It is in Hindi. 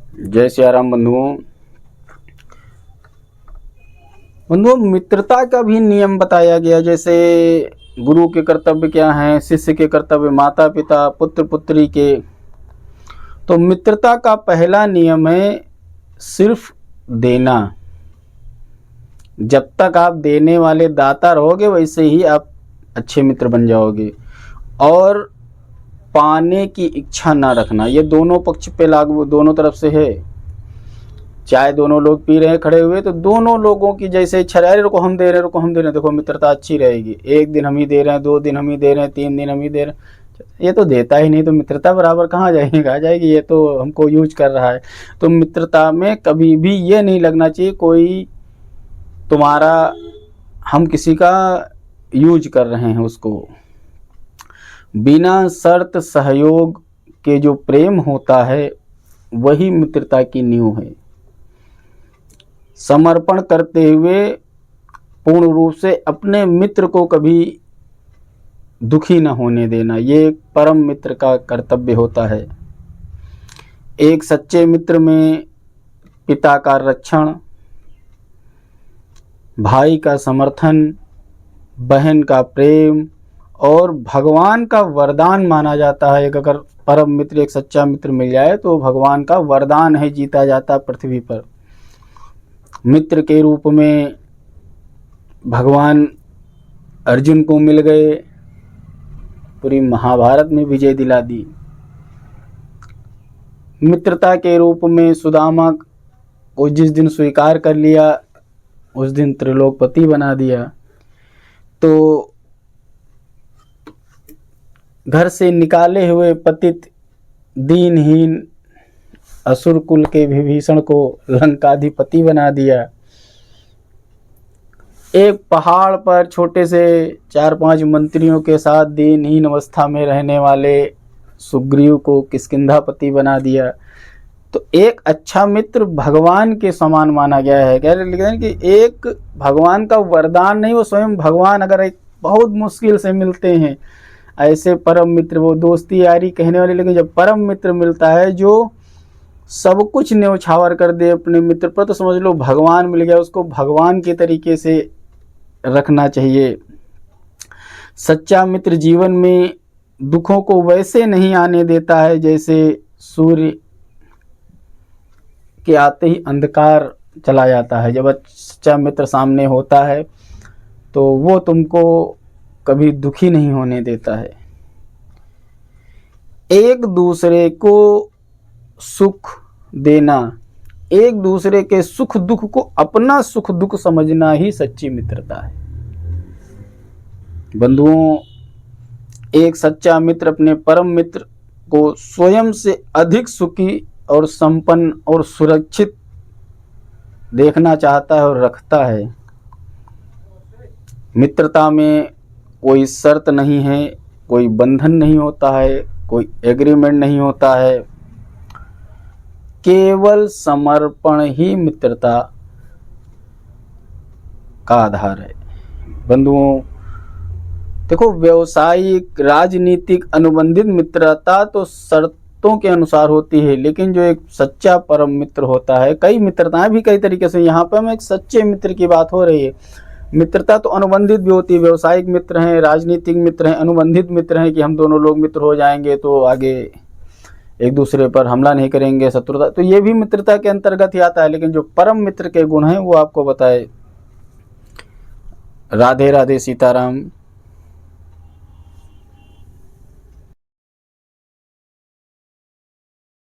जय सिया राम बंधुओं। मित्रता का भी नियम बताया गया। जैसे गुरु के कर्तव्य क्या हैं, शिष्य के कर्तव्य, माता पिता, पुत्र पुत्री के। तो मित्रता का पहला नियम है सिर्फ देना। जब तक आप देने वाले दाता रहोगे वैसे ही आप अच्छे मित्र बन जाओगे। और पाने की इच्छा ना रखना, ये दोनों पक्ष पे लागू, दोनों तरफ से है। चाय दोनों लोग पी रहे हैं खड़े हुए, तो दोनों लोगों की जैसे इच्छा रहे, रुको हम दे रहे हैं, रुको हम दे रहे हैं, देखो मित्रता अच्छी रहेगी। एक दिन हम ही दे रहे हैं, 2 दिन हम ही दे रहे हैं, 3 दिन हम ही दे रहे हैं, ये तो देता ही नहीं, तो मित्रता बराबर कहाँ जाएगी, कहाँ जाएगी, ये तो हमको यूज कर रहा है। तो मित्रता में कभी भी ये नहीं लगना चाहिए कोई तुम्हारा, हम किसी का यूज कर रहे हैं उसको। बिना शर्त सहयोग के जो प्रेम होता है वही मित्रता की नींव है। समर्पण करते हुए पूर्ण रूप से अपने मित्र को कभी दुखी न होने देना, ये परम मित्र का कर्तव्य होता है। एक सच्चे मित्र में पिता का रक्षण, भाई का समर्थन, बहन का प्रेम और भगवान का वरदान माना जाता है। अगर परम मित्र, एक सच्चा मित्र मिल जाए तो भगवान का वरदान है, जीता जाता पृथ्वी पर। मित्र के रूप में भगवान अर्जुन को मिल गए, पूरी महाभारत में विजय दिला दी। मित्रता के रूप में सुदामा को जिस दिन स्वीकार कर लिया उस दिन त्रिलोकपति बना दिया। तो घर से निकाले हुए पतित दीनहीन असुर कुल के विभीषण को लंकाधिपति बना दिया। एक पहाड़ पर छोटे से 4-5 मंत्रियों के साथ दीनहीन अवस्था में रहने वाले सुग्रीव को किष्किंधापति बना दिया। तो एक अच्छा मित्र भगवान के समान माना गया है। कह रहे हैं कि एक भगवान का वरदान नहीं, वो स्वयं भगवान अगर एक बहुत मुश्किल से मिलते हैं ऐसे परम मित्र, वो दोस्ती यारी कहने वाले, लेकिन जब परम मित्र मिलता है जो सब कुछ न्यौछावर कर दे अपने मित्र पर, तो समझ लो भगवान मिल गया। उसको भगवान के तरीके से रखना चाहिए। सच्चा मित्र जीवन में दुखों को वैसे नहीं आने देता है जैसे सूर्य के आते ही अंधकार चला जाता है। जब सच्चा मित्र सामने होता है तो वो तुमको कभी दुखी नहीं होने देता है। एक दूसरे को सुख देना, एक दूसरे के सुख दुख को अपना सुख दुख समझना ही सच्ची मित्रता है। बंधुओं, एक सच्चा मित्र अपने परम मित्र को स्वयं से अधिक सुखी और संपन्न और सुरक्षित देखना चाहता है और रखता है। मित्रता में कोई शर्त नहीं है, कोई बंधन नहीं होता है, कोई एग्रीमेंट नहीं होता है, केवल समर्पण ही मित्रता का आधार है। बंधुओं देखो, व्यवसायिक, राजनीतिक, अनुबंधित मित्रता तो शर्तों के अनुसार होती है, लेकिन जो एक सच्चा परम मित्र होता है, कई मित्रताएं भी कई तरीके से, यहाँ पर हमें एक सच्चे मित्र की बात हो रही है। मित्रता तो अनुबंधित भी होती है, व्यवसायिक मित्र हैं, राजनीतिक मित्र हैं, अनुबंधित मित्र हैं कि हम दोनों लोग मित्र हो जाएंगे तो आगे एक दूसरे पर हमला नहीं करेंगे, शत्रुता, तो ये भी मित्रता के अंतर्गत ही आता है। लेकिन जो परम मित्र के गुण हैं वो आपको बताए। राधे राधे, सीताराम।